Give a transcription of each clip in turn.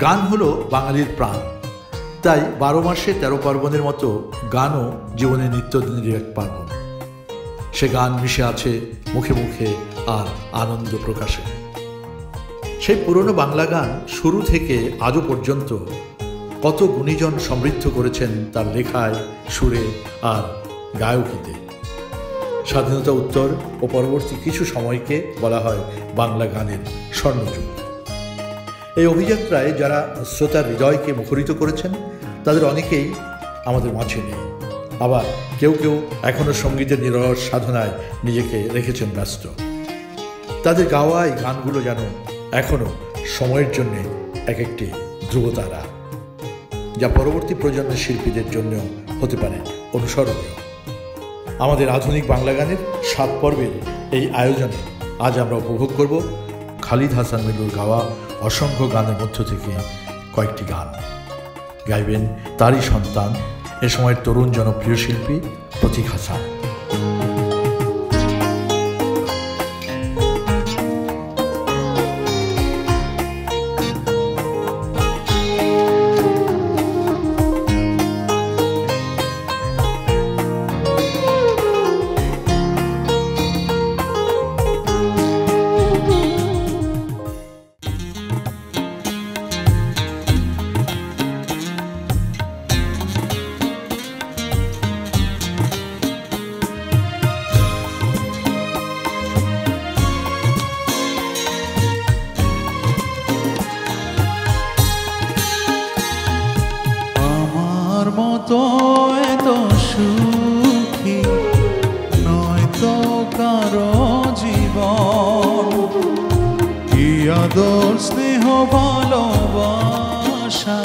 গান হলো বাঙালির প্রাণ। তাই 12 মাসে 13 পার্বণের মতো গানও জীবনের নিত্যদিনের এক পার্বণ। সে গান মিশে আছে মুখে মুখে আর আনন্দ প্রকাশে। সেই পুরনো বাংলা গান শুরু থেকে আজও পর্যন্ত কত গুণীজন সমৃদ্ধ করেছেন তার লেখায়, সুরে আর গায়কিতে। স্বাধীনতা উত্তর ও পরবর্তী কিছু সময়কে বলা হয় বাংলা গানের স্বর্ণযুগ। এই অভিযাত্রায় যারা শ্রোতার হৃদয়কে মুখরিত করেছেন তাদের অনেকেই আমাদের মাঝে নেই। আবার কেউ কেউ এখনও সঙ্গীতের নিরলস সাধনায় নিজেকে রেখেছেন ব্যস্ত। তাদের গাওয়া এই গানগুলো যেন এখনও সময়ের জন্যে এক একটি ধ্রুবতারা, যা পরবর্তী প্রজন্মের শিল্পীদের জন্য হতে পারে অনুসরণীয়। আমাদের আধুনিক বাংলা গানের 7 পর্বের এই আয়োজনে আজ আমরা উপভোগ করব খালিদ হাসান মিলুর গাওয়া অসংখ্য গানের মধ্য থেকে কয়েকটি গান। গাইবেন তারই সন্তান, এ সময়ের তরুণ জনপ্রিয় শিল্পী প্রতীক হাসান। মতো এত সুখী নয়তো কারো জীবন, কি আদর স্নেহ ভালোবাসা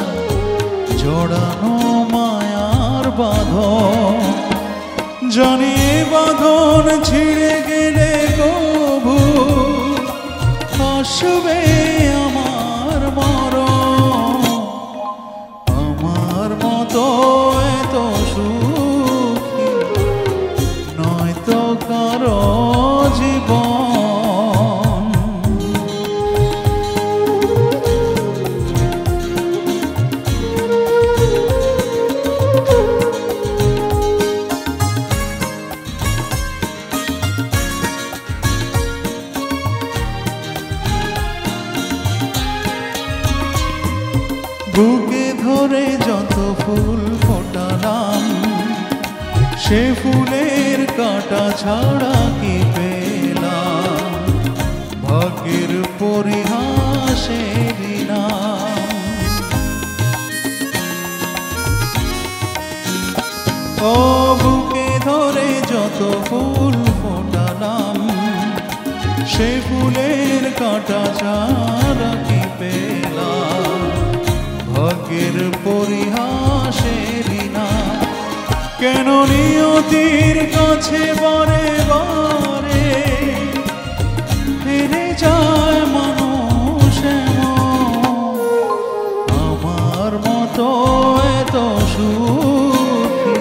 জড়ানো মায়ার বাঁধন। জানি বাঁধন ছিঁড়ে গেলে কবু আসবে আমার মরণ। আমার মতো এত সুখী নয়তো কারো জীবন। বুকে ধরে যত ফুল ফোটালাম, সে ফুলের কাঁটা ছাড়া কি পেলাম? ভাগ্যের পরিহাসের নাম। ও বুকে ধরে যত ফুল ফোটালাম, সে ফুলের কাঁটা ছাড়া কি পেলাম? ভাগ্যের পরিহাসের না। কেন নিয়তির কাছে বারে বারে ফিরে যায় মানুষ? আমার মতো এত সুখী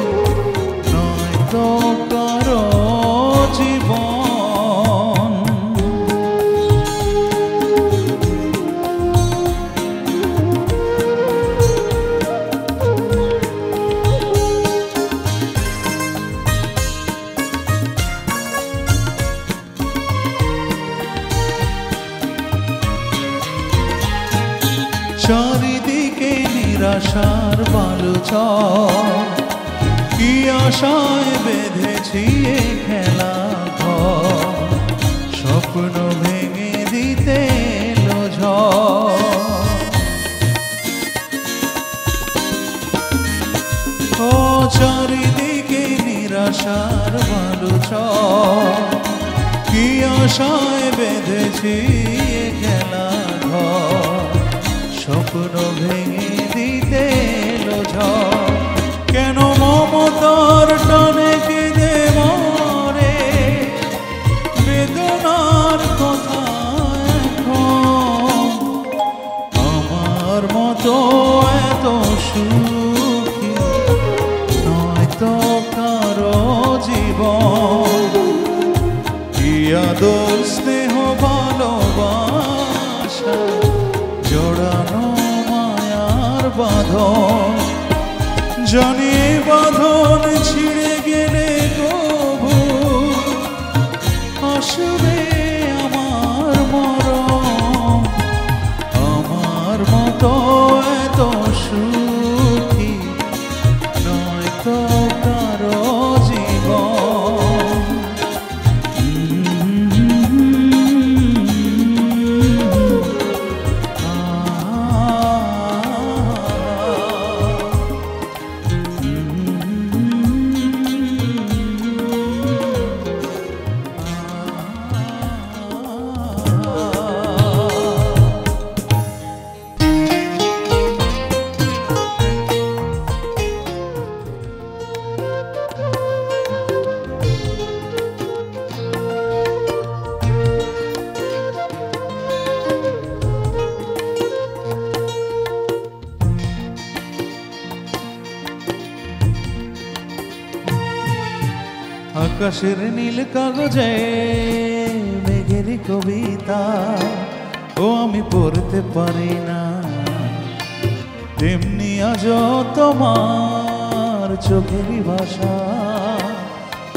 নয়তো কারো জীবন। চারিদিকে নিরাশার বালুচর, কি আশায় বেঁধেছি এ খেলা ঘর। স্বপ্ন ভেঙে দিতে এলো ঝড়। ও চারিদিকে নিরাশার বালুচর, কি আশায় বেঁধেছি এ খেলা ঘর। স্বপ্ন ভেঙে দিতে এলো ঝড়। কেন মমতার টানে কেঁদে মরে বেদনার কথা এখন? আমার মতো এত সুখী নয়তো কারো জীবন। কি আদর স্নেহ ভালোবাসা জড়ানো বাঁধন, জানি বাঁধন ছিঁড়ে গেলে কবু আসবে আমার মরণ। আমার মতো এত সুখী নয় তো কারো জীবন। আকাশের নীল কাগজে মেঘের কবিতা ও আমি পড়তে পারি না, তেমনি আজ তোমার চোখেরই ভাষা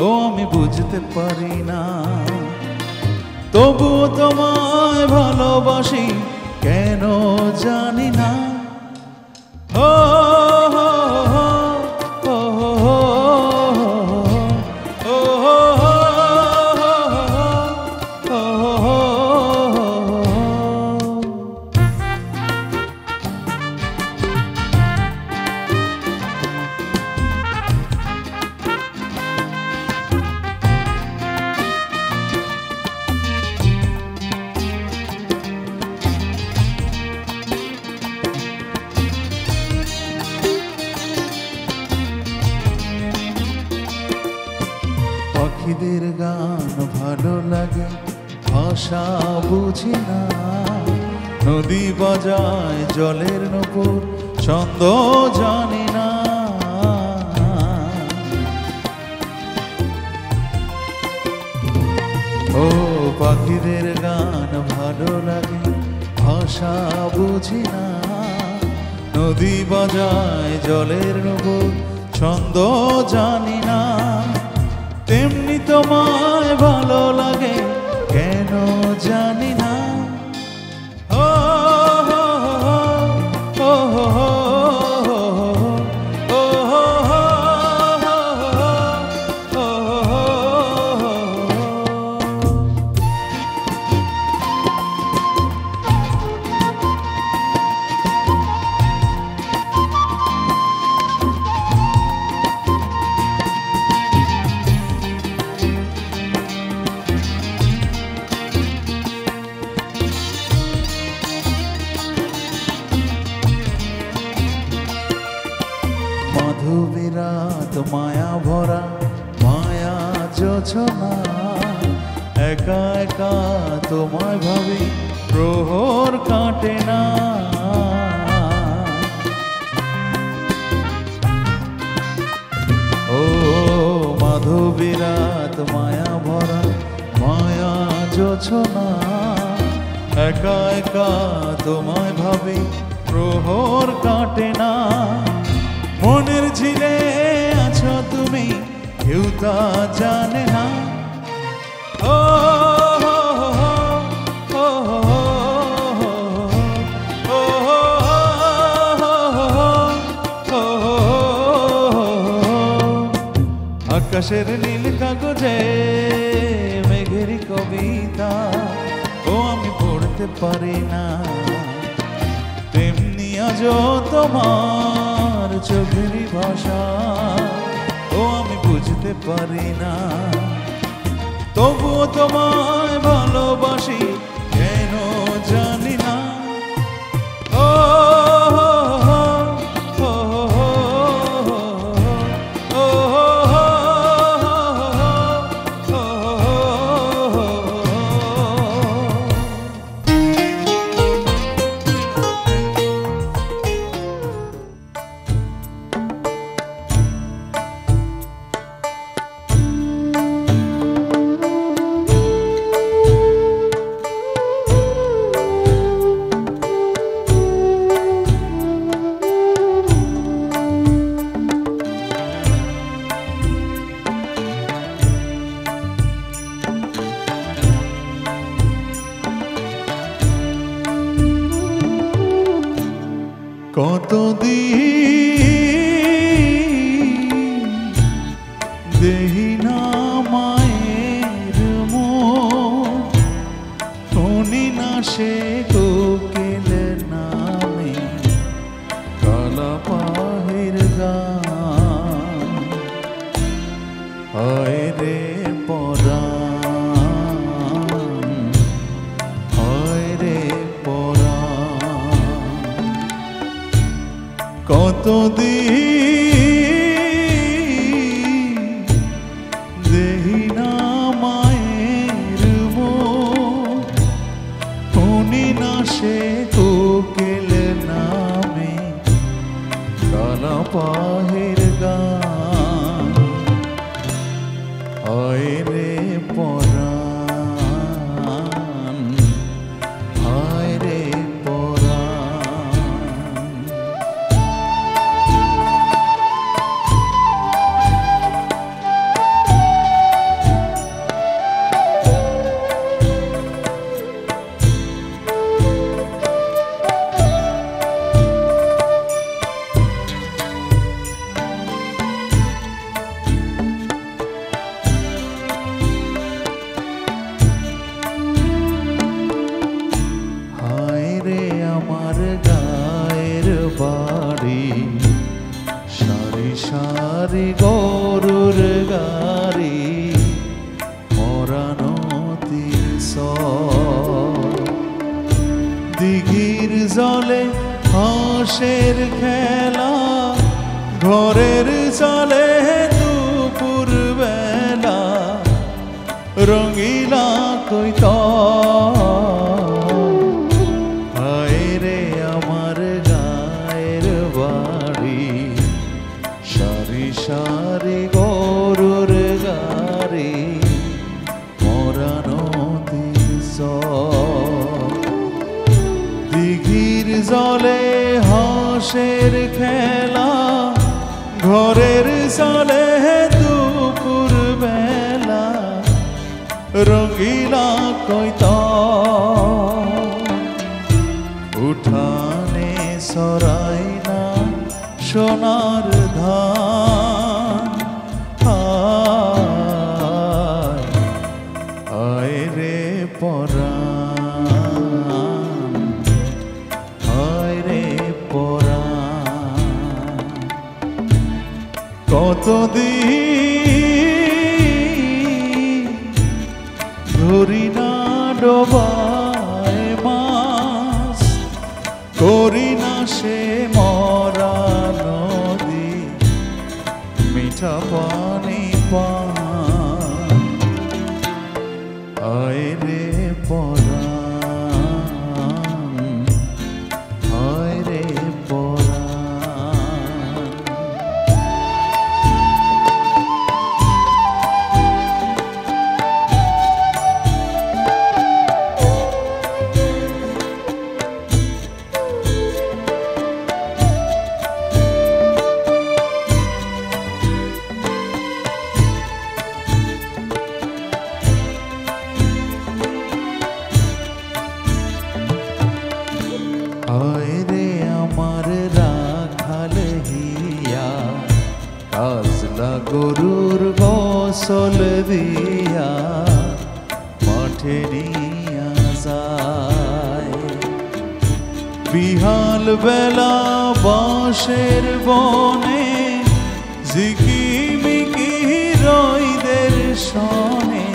ও আমি বুঝতে পারি না। তবুও তোমায় ভালোবাসি কেন জানি না। ও পাখিদের গান ভালো লাগে, ভাষা বুঝি না। নদী বাজায় জলের নূপুর, ছন্দ জানি না। ও পাখিদের গান ভালো লাগে, ভাষা বুঝি না। নদী বাজায় জলের নূপুর, ছন্দ জানি না। তেমনি তোমায় ভালো লাগে কেন জানি না। ও মাধবীরাত মায়া ভরা মায়া যোছনা, একা একা তোমায় ভাবি প্রহর কাটে না। ও মাধবীরাত মায়া ভরা মায়া যোছনা, একা একা তোমায় ভাবি প্রহর কাটে না। মনের ঝিলে আছো তুমি, কেউ তা জানে না। ও আকাশের নীল কাগজে মেঘের কবিতা ও আমি পড়তে পারি না। তেমনি আজ তোমার চোখেরই ভাষা ও আমি বুঝতে পারি না। তবুও তোমায় ভালোবাসি কেন জানি না। ও কতদিন দেহি না মায়ের মুখ, শুনি না সে কোকিল নামে কালা পাহির গান। হায় রে পরাণ, হায় রে পরাণ, কতদিন দেহি না মায়ের মুখ, শুনি না সে কোকিল নামে কালা পাহির গান। হায় রে পরাণ, হায় রে পরাণ। হায় রে আমার গায়ের বাড়ি, সারি সারি গরুর গাড়ি, মরানো দিঘির জলে হাঁসের খেলা, ঘরের চলে দুপুর বেলা, রঙিলা কইত। হায় রে আমার গায়ের বাড়ি, সারি সারি গরুর গাড়ি, মরানো দিঘির জলে হাঁসের খেলা, ঘরের চলে দুপুর বেলা, রঙিলা কইত। উঠানে সরাই না সোনার ধান, হায় রে পরাণ, হায় রে পরাণ, কতদিন ধরি না ডোবায় মাছ, করি না সে মরা নদী মিঠা পানি পান। হায় রে পরাণ, হায় রে পরাণ। হায় রে আমার রাখাল হিয়া, কাজলা গরুর গোসল দিয়া মাঠে নিয়া যায়। বিহাল বেলা বাঁশের বনে, ঝিকিমিকি রইদের সনে,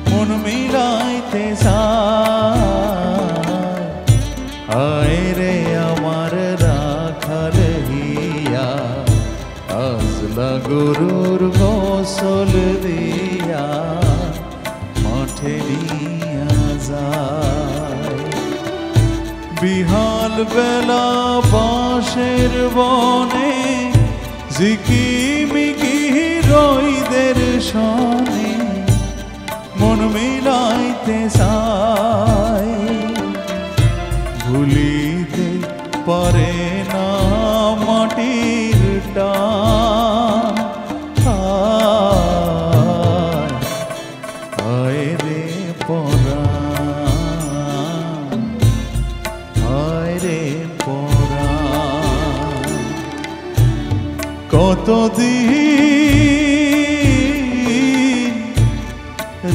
মন মিলাইতে যায়। হায় রে আমার রাখাল হিয়া, আজলা গরুর গোসল দিয়া মাঠে নিয়া যায়। বিহাল বেলা বাঁশের বনে, ঝিকিমিকি রইদের সনে, মন মিলাইতে চায়। ভুলিতে পারে না মাটির টান, হায় রে পরাণ, হায় রে পরাণ। কতদিন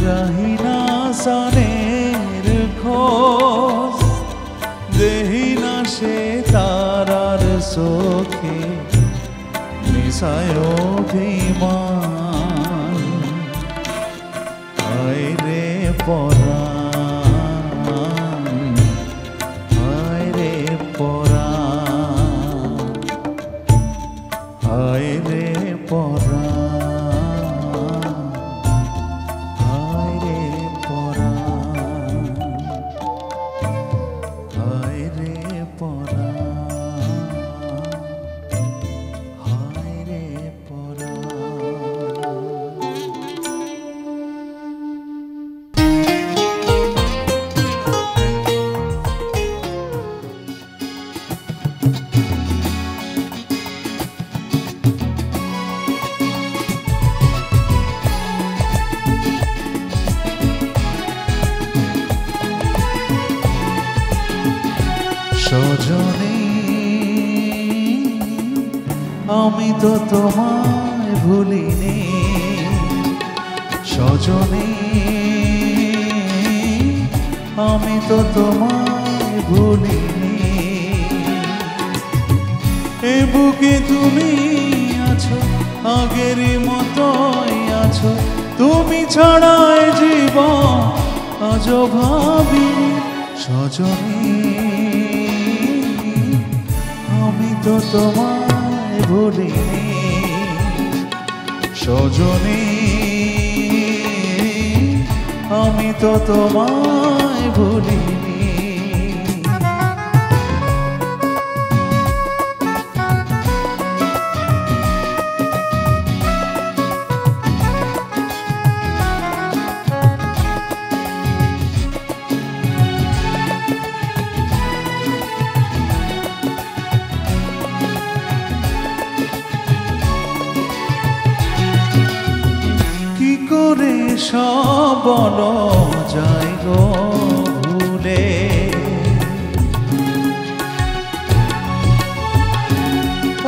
রাহিনা সানের খোঁজ দেহি না সে তারার চোখে মিশায় অভিমান হায় রে পরাণ হায় রে পরাণ হায় রে পরাণ হায় রে পরাণ হায় রে পরাণ হায় রে সজনী আমি তো তোমায় ভুলিনি সজনী আমি তো তোমায় ভুলিনি এ বুকে তুমি আছো আগের মতোই আছো তুমি ছাড়াই জীবন আজ ভাবিনি সজনী আমি তো তোমায় ভুলিনি সজনী আমি তো তোমায় ভুলিনি সব বলো যাই গো ভুলে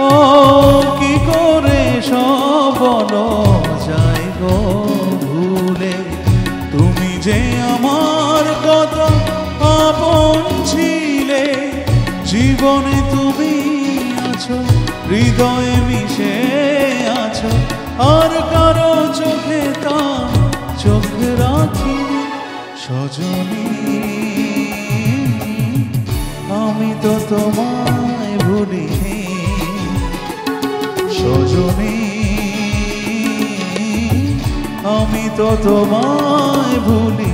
ও কি করে সব বলো যাই গো ভুলে তুমি যে আমার কত আপন ছিলে জীবনে তুমি আছো হৃদয়ে মিশে আছো আর কারো চোখে তা চোখ রাখিনি সজনী আমি তো তোমায় ভুলিনি সজনী আমি তো তোমায় ভুলিনি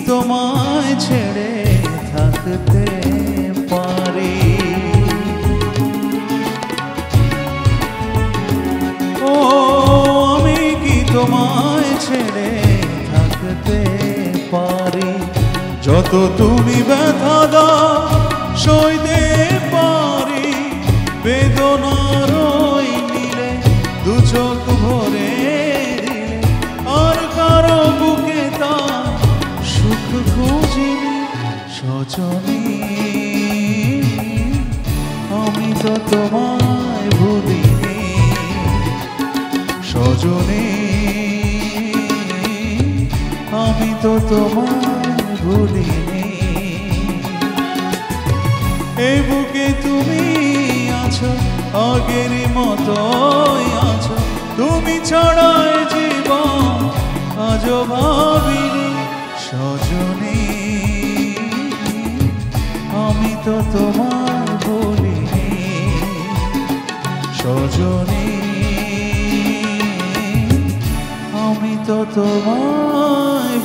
তোমায় ছেড়ে থাকতে পারি ও আমি কি তোমায় ছেড়ে থাকতে পারি যত তুমি ব্যথা দাও সইতে পারি বেদনার ওই নীলে দু চোখ ভরে আর কারো বুকে তা সুখ খুঁজিনি সজনী আমি তো তোমায় ভুলিনি সজনী আমি তো তোমায় ভুলিনি এই বুকে তুমি আছো আগের মতোই আছো তুমি ছাড়াই জীবন আজ ভাবিনি সজনী আমি তো তোমায় ভুলিনি সজনী আমি তো তোমায়